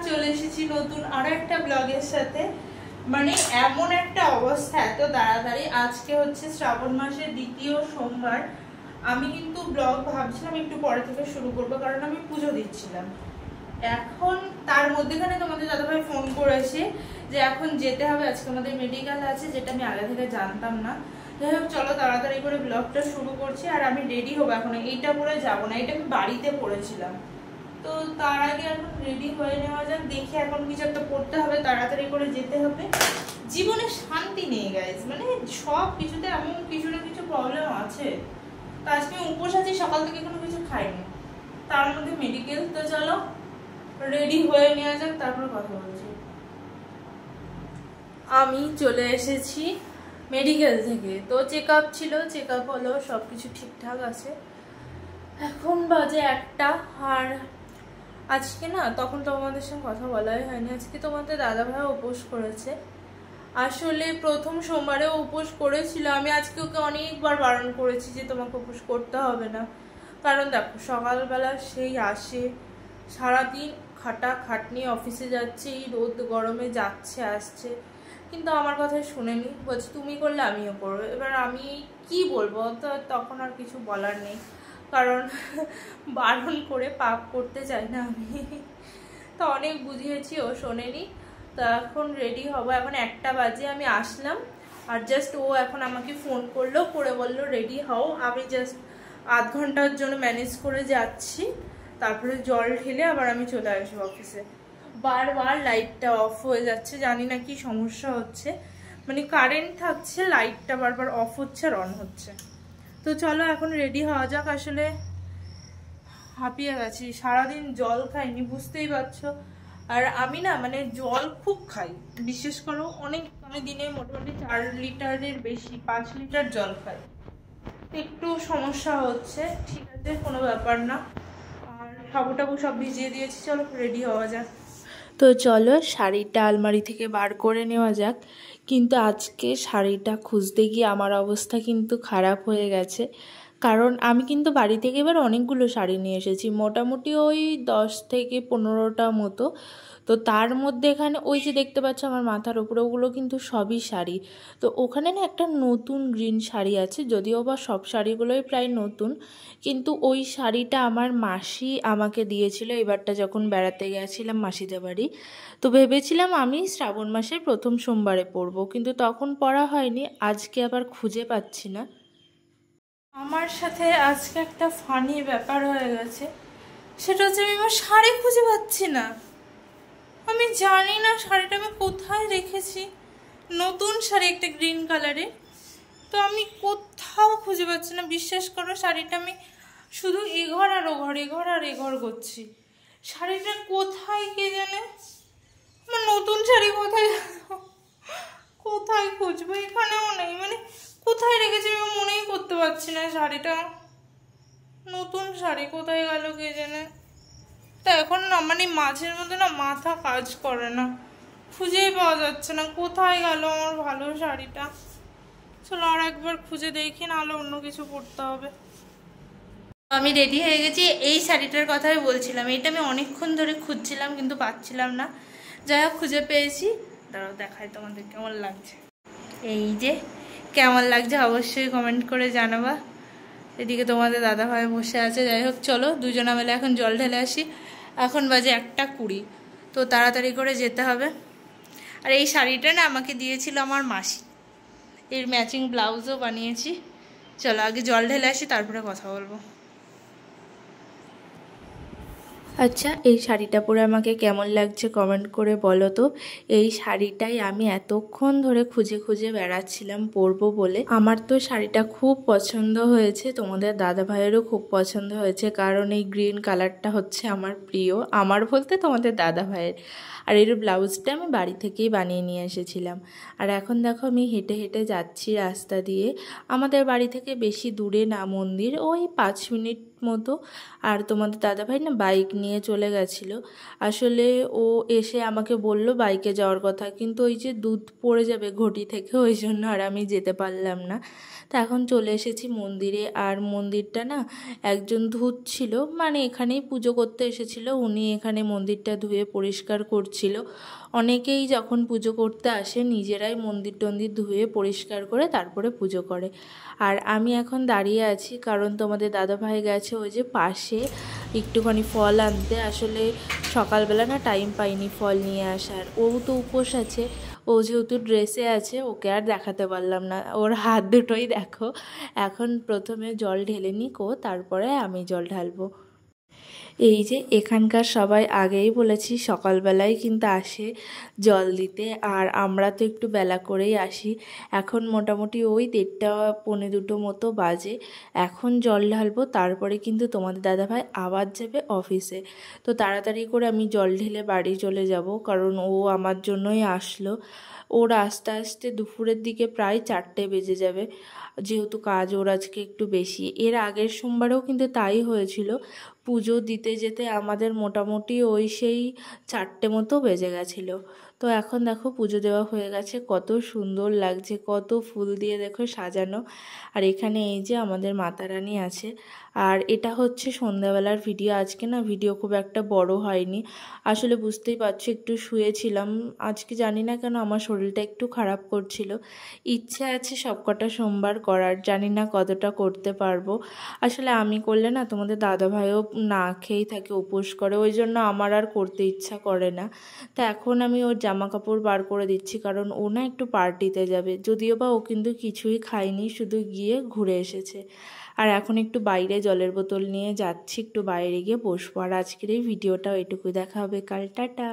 চলে এসেছি নতুন আরো একটা ব্লগের সাথে। মানে এমন একটা অবস্থা, এত তাড়াতাড়ি। আজকে হচ্ছে শ্রাবণ মাসের দ্বিতীয় সোমবার। আমি কিন্তু ব্লগ ভাবছিলাম একটু পরে থেকে শুরু করবো, কারণ আমি পুজো দিচ্ছিলাম। এখন তার মধ্যেখানে তোমাদের দাদাভাই ফোন করেছে যে এখন যেতে হবে, আজকে আমাদের মেডিকেল আছে, যেটা আমি আগে থেকে জানতাম না। যাই হোক, চলো তাড়াতাড়ি করে ব্লগটা শুরু করছি। আর আমি রেডি হবো, এখন এইটা পরে যাবো না, এটা আমি বাড়িতে পড়েছিলাম। তো তার আগে এখন রেডি হয়ে নেওয়া যাক। দেখি এখন কিছু একটা করতে হবে, তাড়াতাড়ি করে যেতে হবে। জীবনে শান্তি নেই গাইজ, মানে সব কিছুতে এমন কিছু না কিছু প্রবলেম আছে। তো আজকে আমি উপোস আছি, সকাল থেকে কোনো কিছু খাইনি, তার মধ্যে মেডিকেল। তো চলো রেডি হয়ে নেওয়া যাক, তারপর কথা বলছি। আমি চলে এসেছি মেডিকেল থেকে। তো চেক আপ ছিল, চেক আপ হলো, সব কিছু ঠিকঠাক আছে। এখন বাজে 1টা। আর আজকে না, তখন তোমাদের সঙ্গে কথা বলাই হয়নি, আজকে তোমাদের দাদাভাই উপোস করেছে। আসলে প্রথম সোমবারেও উপোস করেছিল। আমি আজকে ওকে অনেকবার বারণ করেছি যে তোমাকে উপোস করতে হবে না, কারণ দেখো সকালবেলা সেই আসে, সারাদিন খাটাখাটনি, অফিসে যাচ্ছে, এই রোদ গরমে যাচ্ছে আসছে, কিন্তু আমার কথাই শুনেনি। বলছি তুমি করলে আমিও করবো। এবার আমি কি বলবো, তো তখন আর কিছু বলার নেই, কারণ বারণ করে পাপ করতে চাই না আমি। তো অনেক বুঝিয়েছি, ও শোনেনি। তো এখন রেডি হবো, এখন 1টা বাজে। আমি আসলাম আর জাস্ট ও এখন আমাকে ফোন করলো, করে বললো রেডি হও। আমি জাস্ট আধ ঘন্টার জন্য ম্যানেজ করে যাচ্ছি, তারপরে জল ঢেলে আবার আমি চলে আসবো অফিসে। বারবার লাইটটা অফ হয়ে যাচ্ছে, জানি না কি সমস্যা হচ্ছে। মানে কারেন্ট থাকছে, লাইটটা বারবার অফ হচ্ছে আর অন হচ্ছে। তো চলো এখন রেডি হওয়া যাক। আসলে হাঁপিয়ে গেছি, সারাদিন জল খাইনি, বুঝতেই পারছো। আর আমি না মানে জল খুব খাই, বিশেষ করে অনেক, আমি দিনে মোটামুটি 4 লিটারের বেশি, 5 লিটার জল খাই। একটু সমস্যা হচ্ছে, ঠিক আছে, কোনো ব্যাপার না। আর সাবু টাবু সব ভিজিয়ে দিয়েছি, চলো রেডি হওয়া যাক। তো চলো শাড়িটা আলমারি থেকে বার করে নেওয়া যাক। কিন্তু আজকে শাড়িটা খুঁজতে গিয়ে আমার অবস্থা কিন্তু খারাপ হয়ে গেছে, কারণ আমি কিন্তু বাড়ি থেকে এবার অনেকগুলো শাড়ি নিয়ে এসেছি, মোটামুটি ওই 10 থেকে 15টা মতো। তো তার মধ্যে এখানে ওই যে দেখতে পাচ্ছ আমার মাথার উপরে, ওগুলো কিন্তু সবই শাড়ি। তো ওখানে না একটা নতুন গ্রিন শাড়ি আছে, যদিও বা সব শাড়িগুলোই প্রায় নতুন, কিন্তু ওই শাড়িটা আমার মাসি আমাকে দিয়েছিল এবারটা যখন বেড়াতে গেছিলাম মাসিদের বাড়ি। তো ভেবেছিলাম আমি শ্রাবণ মাসের প্রথম সোমবারে পরবো, কিন্তু তখন পরা হয়নি। আজকে আবার খুঁজে পাচ্ছি না। আমার সাথে আজকে একটা ফানি ব্যাপার হয়ে গেছে, সেটা হচ্ছে আমি আমার শাড়ি খুঁজে পাচ্ছি না। আমি জানি না শাড়িটা আমি কোথায় রেখেছি, নতুন শাড়ি একটা গ্রিন কালারের। তো আমি কোথাও খুঁজে পাচ্ছি না, বিশ্বাস করো। শাড়িটা আমি শুধু এঘর আর ওঘর, এঘর আর এঘর করছি। শাড়িটা কোথায় কে জানে, আমার নতুন শাড়ি কোথায়, কোথায় খুঁজবো, এখানেও নেই। মানে কোথায় রেখেছি আমি মনেই করতে পারছি না। শাড়িটা, নতুন শাড়ি কোথায় গেল কে জানে। তা এখন না মানে মাঝের মধ্যে না মাথা কাজ করে না, খুঁজেই পাওয়া যাচ্ছে না কোথায় গেল আমার ভালো শাড়িটা। চলো আর একবার খুঁজে দেখি, নাহলে অন্য কিছু পরতে হবে। আমি রেডি হয়ে গেছি, এই শাড়িটার কথাই বলছিলাম। এটা আমি অনেকক্ষণ ধরে খুঁজছিলাম কিন্তু পাচ্ছিলাম না, যাই হোক খুঁজে পেয়েছি। দাঁড়াও দেখাই তোমাদের কেমন লাগছে। এই যে কেমন লাগছে অবশ্যই কমেন্ট করে জানাবা। এদিকে তোমাদের দাদাভাই বসে আছে। যাই হোক চলো দুজনা মিলে এখন জল ঢেলে আসি। এখন বাজে 1:20, তো তাড়াতাড়ি করে যেতে হবে। আর এই শাড়িটা না আমাকে দিয়েছিল আমার মাসি, এর ম্যাচিং ব্লাউজও বানিয়েছি। চলো আগে জল ঢেলে আসি, তারপরে কথা বলবো। আচ্ছা, এই শাড়িটা পরে আমাকে কেমন লাগছে কমেন্ট করে বলো তো। এই শাড়িটাই আমি এতক্ষণ ধরে খুঁজে খুঁজে বেড়াচ্ছিলাম পরবো বলে। আমার তো শাড়িটা খুব পছন্দ হয়েছে, তোমাদের দাদা ভাইয়েরও খুব পছন্দ হয়েছে, কারণ এই গ্রিন কালারটা হচ্ছে আমার প্রিয়, আমার বলতে তোমাদের দাদা ভাইয়ের। আর এর ব্লাউজটা আমি বাড়ি থেকেই বানিয়ে নিয়ে এসেছিলাম। আর এখন দেখো আমি হেঁটে হেঁটে যাচ্ছি রাস্তা দিয়ে। আমাদের বাড়ি থেকে বেশি দূরে না মন্দির, ওই 5 মিনিট মতো। আর তোমাদের দাদাভাই না বাইক নিয়ে চলে গেছিলো। আসলে ও এসে আমাকে বলল বাইকে যাওয়ার কথা, কিন্তু ওই যে দুধ পড়ে যাবে ঘটি থেকে, ওই জন্য আর আমি যেতে পারলাম না। তা এখন চলে এসেছি মন্দিরে। আর মন্দিরটা না একজন ধুচ্ছিল, মানে এখানেই পুজো করতে এসেছিল উনি, এখানে মন্দিরটা ধুয়ে পরিষ্কার করছিল। অনেকেই যখন পুজো করতে আসে নিজেরাই মন্দির টন্দির ধুয়ে পরিষ্কার করে তারপরে পুজো করে। আর আমি এখন দাঁড়িয়ে আছি কারণ তোমাদের দাদাভাই গেছে ওই যে পাশে একটুখানি ফল আনতে। আসলে সকালবেলা না টাইম পাইনি ফল নিয়ে আসার। ও তো উপোস আছে, ও যেহেতু ড্রেসে আছে ওকে আর দেখাতে পারলাম না। ওর হাত দুটোই দেখো। এখন প্রথমে জল ঢেলে নিকো, তারপরে আমি জল ঢালবো। এই যে এখানকার সবাই আগেই বলেছি সকালবেলায় কিন্তু আসে জল দিতে, আর আমরা তো একটু বেলা করেই আসি। এখন মোটামুটি ওই 1:30 পৌনে 2 মতো বাজে। এখন জল ঢালবো, তারপরে কিন্তু তোমাদের দাদাভাই আবার যাবে অফিসে। তো তাড়াতাড়ি করে আমি জল ঢেলে বাড়ি চলে যাব, কারণ ও আমার জন্যই আসলো। ওর আস্তে আস্তে দুপুরের দিকে প্রায় 4টে বেজে যাবে, যেহেতু কাজ ওর আজকে একটু বেশি। এর আগের সোমবারেও কিন্তু তাই হয়েছিল, পুজো দিতে যেতে আমাদের মোটামুটি ওই সেই 4টে মতো বেজে গেছিলো। তো এখন দেখো পুজো দেওয়া হয়ে গেছে, কত সুন্দর লাগছে, কত ফুল দিয়ে দেখো সাজানো। আর এখানে এই যে আমাদের মাতা রানী আছে। আর এটা হচ্ছে সন্ধ্যাবেলার ভিডিও। আজকে না ভিডিও খুব একটা বড় হয়নি, আসলে বুঝতেই পারছো একটু শুয়েছিলাম। আজকে জানি না কেন আমার শরীরটা একটু খারাপ করছিল। ইচ্ছে আছে সবকটা সোমবার করার, জানি না কতটা করতে পারবো। আসলে আমি করলে না তোমাদের দাদাভাইও না খেয়েই থাকে, উপোস করে, ওই জন্য আমার আর করতে ইচ্ছা করে না। তা এখন আমি ওর জামা কাপড় বার করে দিচ্ছি, কারণ ও না একটু পার্টিতে যাবে। যদিও বা ও কিন্তু কিছুই খায়নি, শুধু গিয়ে ঘুরে এসেছে। আর এখন একটু বাইরে জলের বোতল নিয়ে যাচ্ছি, একটু বাইরে গিয়ে বসবো। আর আজকের এই ভিডিওটাও এটুকুই, দেখা হবে কাল, টাটা।